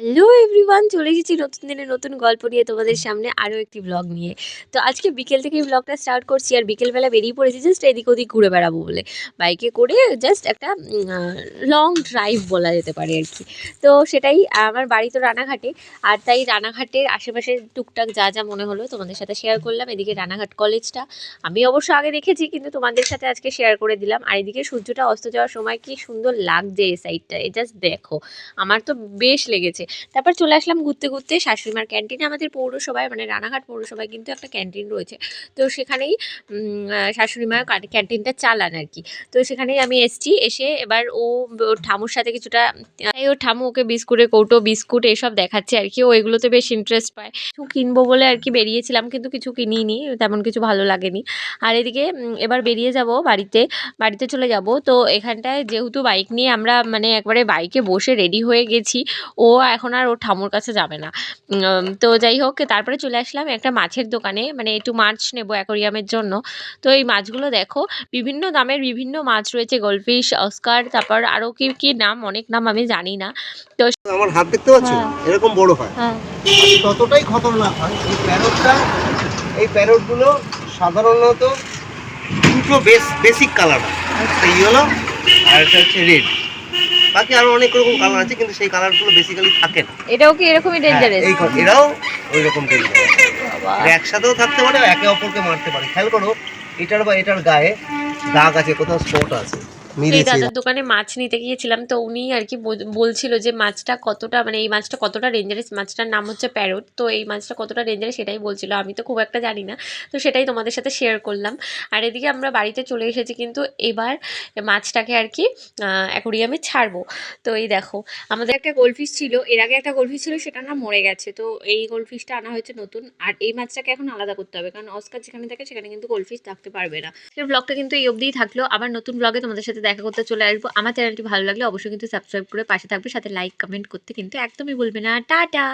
Hello everyone, চলে এসেছি নতুন দিনে নতুন গল্প নিয়ে তোমাদের সামনে আরও একটি ব্লগ নিয়ে। তো আজকে বিকেল থেকে এই ব্লগটা স্টার্ট করছি, আর বিকেলবেলা বেরিয়ে পড়েছি জাস্ট এদিক ওদিক ঘুরে বেড়াবো বলে। বাইকে করে জাস্ট একটা লং ড্রাইভ বলা যেতে পারে আর কি। তো সেটাই, আমার বাড়ি তো রানাঘাটে, আর তাই রানাঘাটের আশেপাশে টুকটাক যা যা মনে হলো তোমাদের সাথে শেয়ার করলাম। এদিকে রানাঘাট কলেজটা আমি অবশ্য আগে দেখেছি, কিন্তু তোমাদের সাথে আজকে শেয়ার করে দিলাম। আর এদিকে সূর্যটা অস্ত যাওয়ার সময় কি সুন্দর লাগছে এই সাইডটা, এই জাস্ট দেখো, আমার তো বেশ লেগেছে। তারপর চলে আসলাম ঘুরতে ঘুরতে শাশুড়িমার ক্যান্টিনে। আমাদের পৌরসভায় মানে রানাঘাট পৌরসভায় কিন্তু একটা ক্যান্টিন রয়েছে, তো সেখানেই শাশুড়িমা ক্যান্টিনটা চালান আর কি। তো সেখানেই আমি এসছি, এসে এবার ওর ঠামুর সাথে কিছুটা, ওর ঠামু ওকে বিস্কুটের কৌটো বিস্কুট এসব দেখাচ্ছে আর কি। ও এগুলোতে বেশ ইন্টারেস্ট পায়। কিছু কিনবো বলে আর কি বেরিয়েছিলাম, কিন্তু কিছু কিনিনি, তেমন কিছু ভালো লাগেনি। আর এদিকে এবার বেরিয়ে যাব বাড়িতে চলে যাব। তো এখানটায় যেহেতু বাইক নিয়ে আমরা মানে একবারে বাইকে বসে রেডি হয়ে গেছি, ও এখন আর ওর ঠাম্মুর কাছে যাবে না। তো যাই হোক, তারপরে চলে আসলাম একটা মাছের দোকানে, মানে একটু মাছ নেবো অ্যাকোরিয়ামের জন্য। তো এই মাছগুলো দেখো, বিভিন্ন দামের বিভিন্ন মাছ রয়েছে, গোল্ডফিশ, অস্কার, তারপর আরও কি কি নাম, অনেক নাম আমি জানি না। তো আমার হাত দেখতে পাচ্ছ, এরকম বড় হয়, ততটাই খতরনাক হয় এই প্যারটগুলো সাধারণত দুটো বেসিক কালার হয়, একটা ইয়েলো আর একটা হচ্ছে রেড। বাকি আরো অনেক রকম কালার আছে, কিন্তু সেই কালারগুলো বেসিক্যালি থাকে না। এটাও কি এরকমই ডেঞ্জারাস? এরাও ওই রকম ডেঞ্জারাস, একসাথেও থাকতে পারে, একে অপরকে মারতে পারে। খেয়াল করো, এটার গায়ে দাগ আছে, কোথাও স্পট আছে। এই দাদার দোকানে মাছ নিতে গিয়েছিলাম, তো উনি আর কি বলছিল যে মাছটা কতটা, মানে এই মাছটা কতটা ডেঞ্জারাস। মাছটার নাম হচ্ছে প্যারট। তো এই মাছটা কতটা ডেঞ্জারাস সেটাই বলছিল, আমি তো খুব একটা জানি না, তো সেটাই তোমাদের সাথে শেয়ার করলাম। আর এদিকে আমরা বাড়িতে চলে এসেছি, কিন্তু এবার মাছটাকে আর কি অ্যাকোরিয়ামে ছাড়বো। তো এই দেখো, আমাদের একটা গোল্ডফিশ ছিল, এর আগে একটা গোল্ডফিশ ছিল, সেটা না মরে গেছে। তো এই গোল্ডফিশটা আনা হয়েছে নতুন, আর এই মাছটাকে এখন আলাদা করতে হবে, কারণ অস্কার যেখানে থাকে সেখানে কিন্তু গোল্ডফিশ থাকতে পারবে না। সেই ব্লগটা কিন্তু এই অবধিই থাকলো, আবার নতুন ব্লগে তোমাদের সাথে দেখা করতে চলে আসবো। আমার চ্যানেলটি ভালো লাগলে অবশ্যই কিন্তু সাবস্ক্রাইব করে পাশে থাকবে, সাথে লাইক কমেন্ট করতে কিন্তু একদমই ভুলবে না। টাটা।